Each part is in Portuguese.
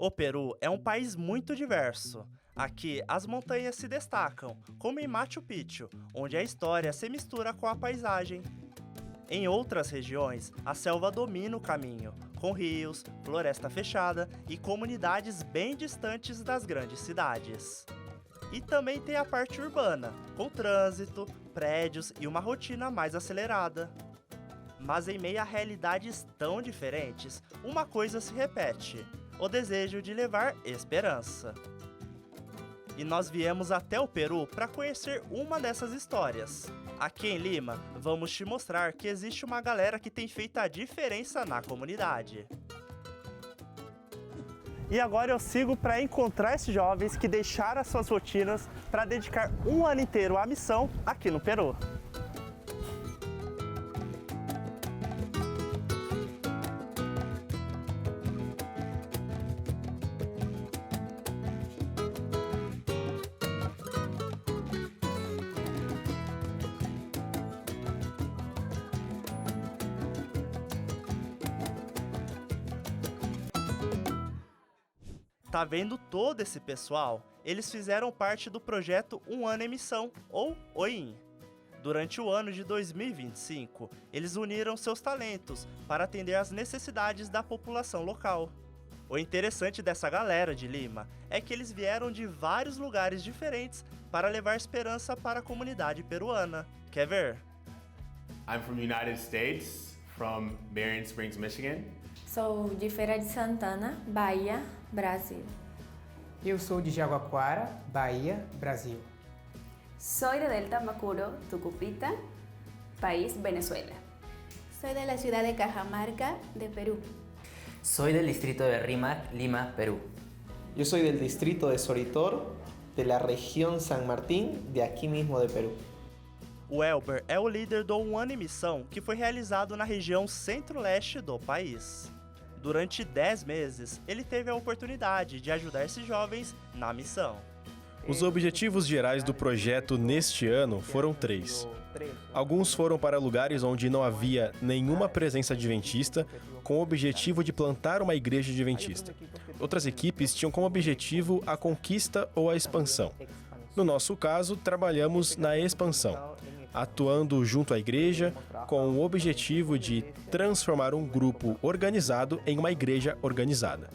O Peru é um país muito diverso. Aqui, as montanhas se destacam, como em Machu Picchu, onde a história se mistura com a paisagem. Em outras regiões, a selva domina o caminho, com rios, floresta fechada e comunidades bem distantes das grandes cidades. E também tem a parte urbana, com trânsito, prédios e uma rotina mais acelerada. Mas em meio a realidades tão diferentes, uma coisa se repete: o desejo de levar esperança. E nós viemos até o Peru para conhecer uma dessas histórias. Aqui em Lima, vamos te mostrar que existe uma galera que tem feito a diferença na comunidade. E agora eu sigo para encontrar esses jovens que deixaram as suas rotinas para dedicar um ano inteiro à missão aqui no Peru. Tá vendo todo esse pessoal? Eles fizeram parte do projeto Um Ano em Missão, ou OIM. Durante o ano de 2025, eles uniram seus talentos para atender às necessidades da população local. O interessante dessa galera de Lima é que eles vieram de vários lugares diferentes para levar esperança para a comunidade peruana. Quer ver? I'm from United States, from Marion Springs, Michigan. Sou de Feira de Santana, Bahia, Brasil. Eu sou de Jaguaquara, Bahia, Brasil. Soy de Delta Macuro, Tucupita, país Venezuela. Soy de la ciudad de Cajamarca, de Perú. Soy del distrito de Rímac, Lima, Perú. Yo soy del distrito de Soritor, de la región San Martín, de aquí mismo de Perú. O Elber é o líder do Um Ano em Missão, que foi realizado na região centro-leste do país. Durante 10 meses, ele teve a oportunidade de ajudar esses jovens na missão. Os objetivos gerais do projeto neste ano foram 3. Alguns foram para lugares onde não havia nenhuma presença adventista, com o objetivo de plantar uma igreja adventista. Outras equipes tinham como objetivo a conquista ou a expansão. No nosso caso, trabalhamos na expansão, atuando junto à igreja com o objetivo de transformar um grupo organizado em uma igreja organizada.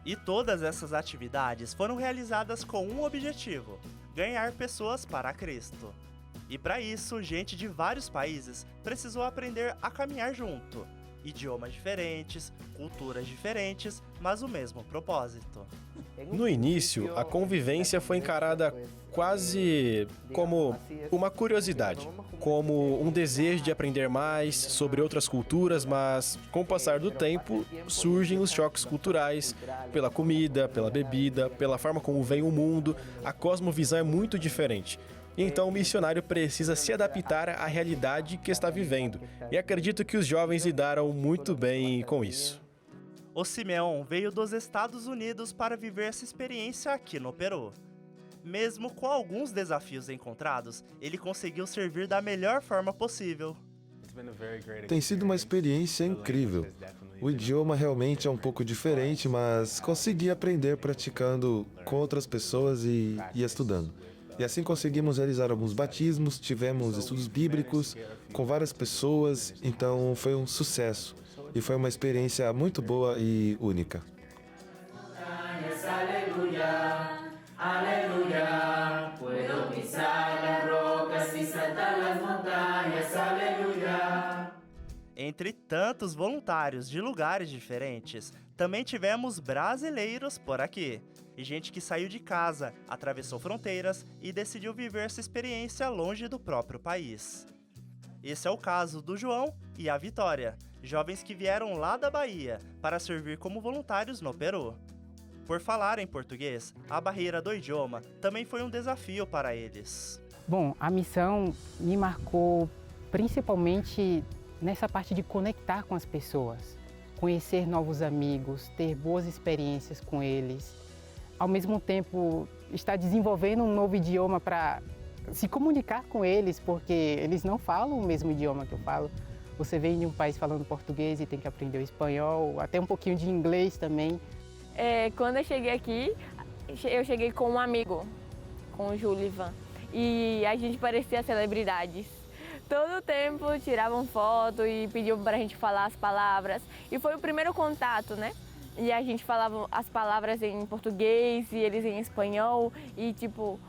E todas essas atividades foram realizadas com um objetivo: ganhar pessoas para Cristo. E para isso, gente de vários países precisou aprender a caminhar junto. Idiomas diferentes, culturas diferentes, mas o mesmo propósito. No início, a convivência foi encarada quase como uma curiosidade, como um desejo de aprender mais sobre outras culturas, mas com o passar do tempo surgem os choques culturais, pela comida, pela bebida, pela forma como vem o mundo. A cosmovisão é muito diferente. Então o missionário precisa se adaptar à realidade que está vivendo, e acredito que os jovens lidaram muito bem com isso. O Simeon veio dos Estados Unidos para viver essa experiência aqui no Peru. Mesmo com alguns desafios encontrados, ele conseguiu servir da melhor forma possível. Tem sido uma experiência incrível. O idioma realmente é um pouco diferente, mas consegui aprender praticando com outras pessoas e estudando. E assim conseguimos realizar alguns batismos, tivemos estudos bíblicos com várias pessoas, então foi um sucesso. E foi uma experiência muito boa e única. Aleluya, aleluya, puedo pisar las rocas y saltar las montañas, aleluya. Entre tantos voluntários de lugares diferentes, também tivemos brasileiros por aqui. E gente que saiu de casa, atravessou fronteiras e decidiu viver essa experiência longe do próprio país. Esse é o caso do João e a Vitória, jovens que vieram lá da Bahia para servir como voluntários no Peru. Por falar em português, a barreira do idioma também foi um desafio para eles. Bom, a missão me marcou principalmente nessa parte de conectar com as pessoas, conhecer novos amigos, ter boas experiências com eles. Ao mesmo tempo, estar desenvolvendo um novo idioma para se comunicar com eles, porque eles não falam o mesmo idioma que eu falo. Você vem de um país falando português e tem que aprender o espanhol, até um pouquinho de inglês também. Quando eu cheguei aqui, eu cheguei com um amigo, com o Julivan, e a gente parecia celebridades. Todo o tempo tiravam foto e pediam pra gente falar as palavras. E foi o primeiro contato, né? E a gente falava as palavras em português e eles em espanhol. E tipo,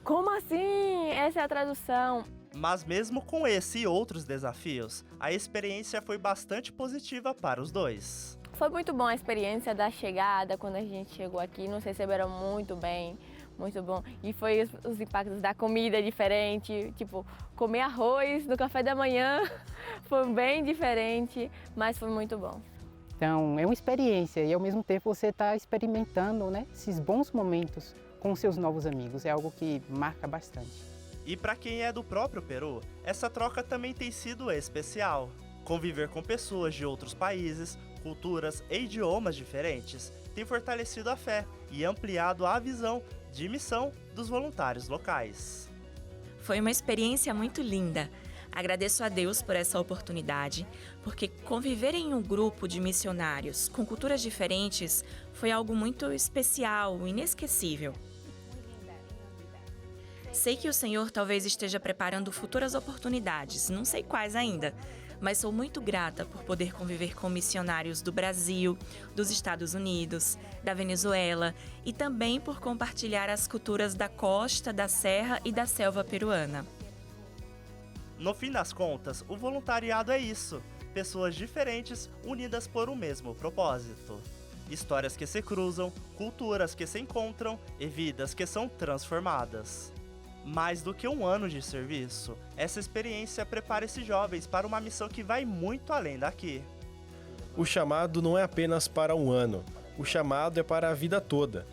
como assim? Essa é a tradução. Mas mesmo com esse e outros desafios, a experiência foi bastante positiva para os dois. Foi muito bom a experiência da chegada, quando a gente chegou aqui, nos receberam muito bem, muito bom. E foi os impactos da comida diferente, tipo, comer arroz no café da manhã foi bem diferente, mas foi muito bom. Então, é uma experiência e ao mesmo tempo você está experimentando, né, esses bons momentos com seus novos amigos, é algo que marca bastante. E para quem é do próprio Peru, essa troca também tem sido especial. Conviver com pessoas de outros países, culturas e idiomas diferentes tem fortalecido a fé e ampliado a visão de missão dos voluntários locais. Foi uma experiência muito linda. Agradeço a Deus por essa oportunidade, porque conviver em um grupo de missionários com culturas diferentes foi algo muito especial, inesquecível. Sei que o Senhor talvez esteja preparando futuras oportunidades, não sei quais ainda, mas sou muito grata por poder conviver com missionários do Brasil, dos Estados Unidos, da Venezuela e também por compartilhar as culturas da costa, da serra e da selva peruana. No fim das contas, o voluntariado é isso: pessoas diferentes unidas por um mesmo propósito. Histórias que se cruzam, culturas que se encontram e vidas que são transformadas. Mais do que um ano de serviço, essa experiência prepara esses jovens para uma missão que vai muito além daqui. O chamado não é apenas para um ano, o chamado é para a vida toda.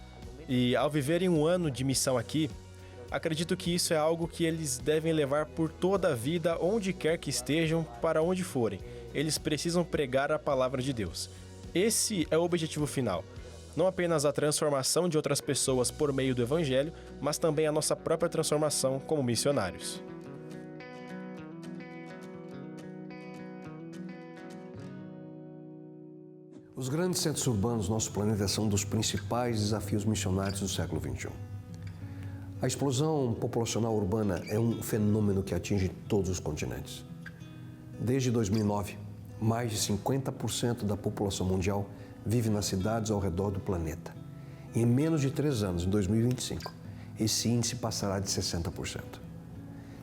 E ao viverem um ano de missão aqui, acredito que isso é algo que eles devem levar por toda a vida, onde quer que estejam, para onde forem. Eles precisam pregar a palavra de Deus. Esse é o objetivo final. Não apenas a transformação de outras pessoas por meio do Evangelho, mas também a nossa própria transformação como missionários. Os grandes centros urbanos do nosso planeta são um dos principais desafios missionários do século XXI. A explosão populacional urbana é um fenômeno que atinge todos os continentes. Desde 2009, mais de 50% da população mundial vive nas cidades ao redor do planeta. E em menos de 3 anos, em 2025, esse índice passará de 60%.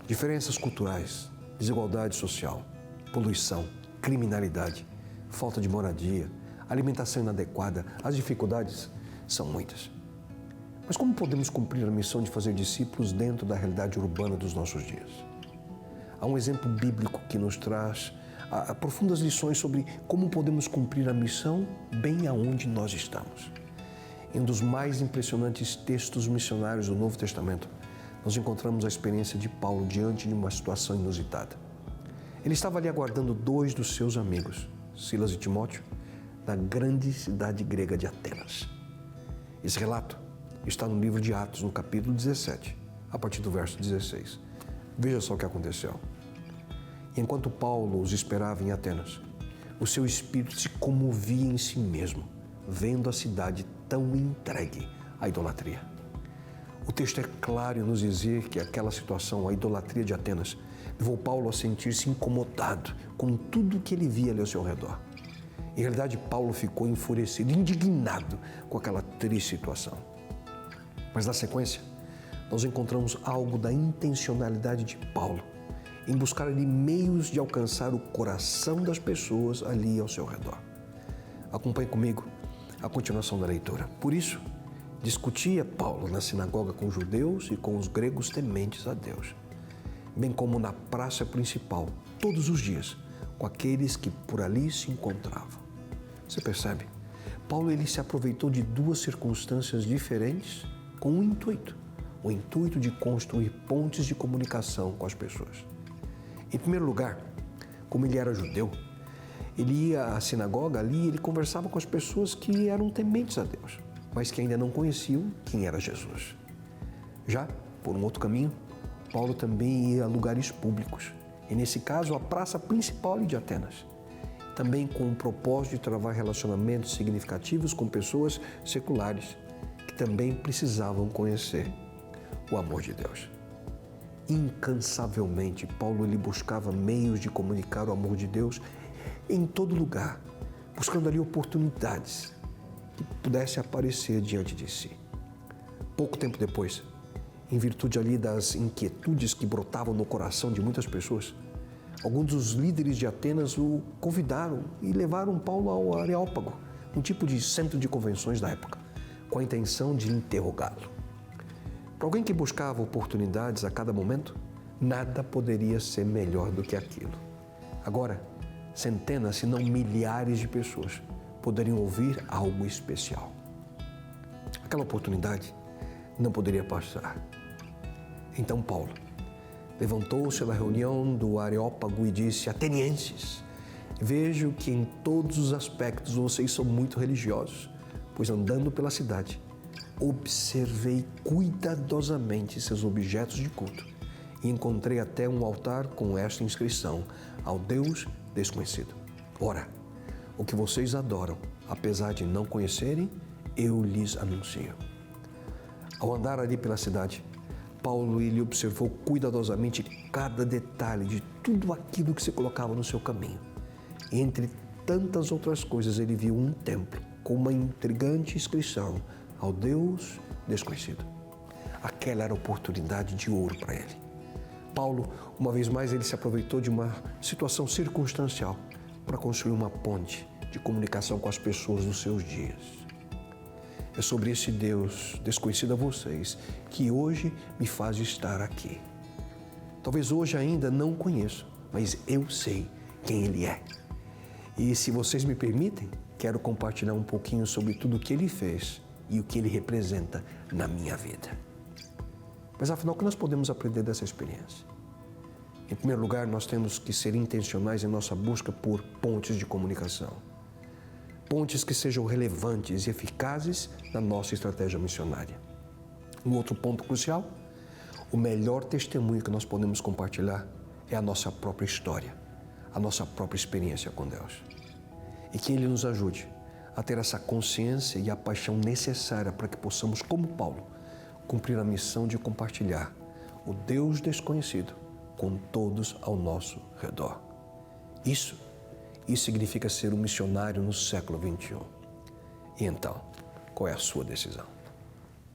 Diferenças culturais, desigualdade social, poluição, criminalidade, falta de moradia, alimentação inadequada, as dificuldades são muitas. Mas como podemos cumprir a missão de fazer discípulos dentro da realidade urbana dos nossos dias? Há um exemplo bíblico que nos traz profundas lições sobre como podemos cumprir a missão bem aonde nós estamos. Em um dos mais impressionantes textos missionários do Novo Testamento, nós encontramos a experiência de Paulo diante de uma situação inusitada. Ele estava ali aguardando 2 dos seus amigos, Silas e Timóteo, na grande cidade grega de Atenas. Esse relato está no livro de Atos, no capítulo 17, a partir do verso 16. Veja só o que aconteceu. Enquanto Paulo os esperava em Atenas, o seu espírito se comovia em si mesmo, vendo a cidade tão entregue à idolatria. O texto é claro em nos dizer que aquela situação, a idolatria de Atenas, levou Paulo a sentir-se incomodado com tudo que ele via ali ao seu redor. Em realidade, Paulo ficou enfurecido, indignado com aquela triste situação. Mas na sequência, nós encontramos algo da intencionalidade de Paulo em buscar ali meios de alcançar o coração das pessoas ali ao seu redor. Acompanhe comigo a continuação da leitura. Por isso, discutia Paulo na sinagoga com os judeus e com os gregos tementes a Deus, bem como na praça principal, todos os dias, com aqueles que por ali se encontravam. Você percebe? Paulo ele se aproveitou de 2 circunstâncias diferentes com um intuito, o intuito de construir pontes de comunicação com as pessoas. Em primeiro lugar, como ele era judeu, ele ia à sinagoga ali e ele conversava com as pessoas que eram tementes a Deus, mas que ainda não conheciam quem era Jesus. Já, por um outro caminho, Paulo também ia a lugares públicos, e nesse caso a praça principal de Atenas. também com o propósito de travar relacionamentos significativos com pessoas seculares que também precisavam conhecer o amor de Deus. Incansavelmente, Paulo ele buscava meios de comunicar o amor de Deus em todo lugar, buscando ali oportunidades que pudessem aparecer diante de si. Pouco tempo depois, em virtude ali das inquietudes que brotavam no coração de muitas pessoas, alguns dos líderes de Atenas o convidaram e levaram Paulo ao Areópago, um tipo de centro de convenções da época, com a intenção de interrogá-lo. Para alguém que buscava oportunidades a cada momento, nada poderia ser melhor do que aquilo. Agora, centenas, se não milhares de pessoas poderiam ouvir algo especial. Aquela oportunidade não poderia passar. Então Paulo levantou-se da reunião do Areópago e disse: Atenienses, vejo que em todos os aspectos vocês são muito religiosos, pois andando pela cidade, observei cuidadosamente seus objetos de culto e encontrei até um altar com esta inscrição: ao Deus desconhecido. Ora, o que vocês adoram, apesar de não conhecerem, eu lhes anuncio. Ao andar ali pela cidade, Paulo ele observou cuidadosamente cada detalhe de tudo aquilo que se colocava no seu caminho. E entre tantas outras coisas, ele viu um templo com uma intrigante inscrição: ao Deus desconhecido. Aquela era a oportunidade de ouro para ele. Paulo, uma vez mais, ele se aproveitou de uma situação circunstancial para construir uma ponte de comunicação com as pessoas dos seus dias. É sobre esse Deus desconhecido a vocês que hoje me faz estar aqui. Talvez hoje ainda não o conheço, mas eu sei quem Ele é. E se vocês me permitem, quero compartilhar um pouquinho sobre tudo o que Ele fez e o que Ele representa na minha vida. Mas afinal, o que nós podemos aprender dessa experiência? Em primeiro lugar, nós temos que ser intencionais em nossa busca por pontes de comunicação. Pontes que sejam relevantes e eficazes na nossa estratégia missionária. Um outro ponto crucial: o melhor testemunho que nós podemos compartilhar é a nossa própria história, a nossa própria experiência com Deus. E que Ele nos ajude a ter essa consciência e a paixão necessária para que possamos, como Paulo, cumprir a missão de compartilhar o Deus desconhecido com todos ao nosso redor. Isso significa ser um missionário no século XXI. E então, qual é a sua decisão?